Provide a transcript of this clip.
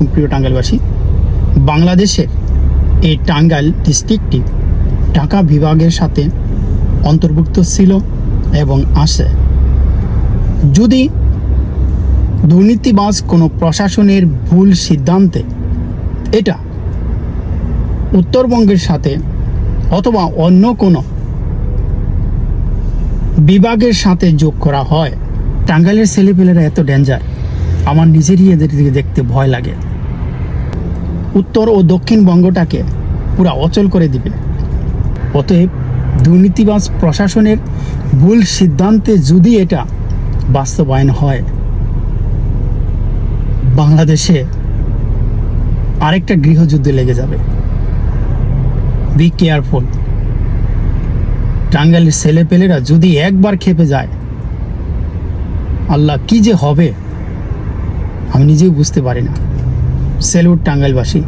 আলাইকুম প্রিয় টাঙ্গাইলবাসী। বাংলাদেশের এই টাঙ্গাইল ডিস্ট্রিক্টটি ঢাকা বিভাগের সাথে অন্তর্ভুক্ত ছিল এবং আছে। যদি দুর্নীতিবাজ কোনো প্রশাসনের ভুল সিদ্ধান্তে এটা উত্তরবঙ্গের সাথে অথবা অন্য কোনো বিভাগের সাথে যোগ করা হয়, টাঙ্গাইলের ছেলেপেলেরা এত ডেঞ্জার, আমার নিজেরই এদের দিকে দেখতে ভয় লাগে। উত্তর ও দক্ষিণবঙ্গটাকে পুরা অচল করে দিবে। অতএব দুর্নীতিবাজ প্রশাসনের ভুল সিদ্ধান্তে যদি এটা বাস্তবায়ন হয়, বাংলাদেশে আরেকটা গৃহযুদ্ধ লেগে যাবে। Be careful. টাঙ্গাইলের ছেলেপেলেরা যদি একবার খেপে যায়, আল্লাহ কি যে হবে আমি নিজেও বুঝতে পারি না। স্যালুট টাঙ্গাইলবাসী।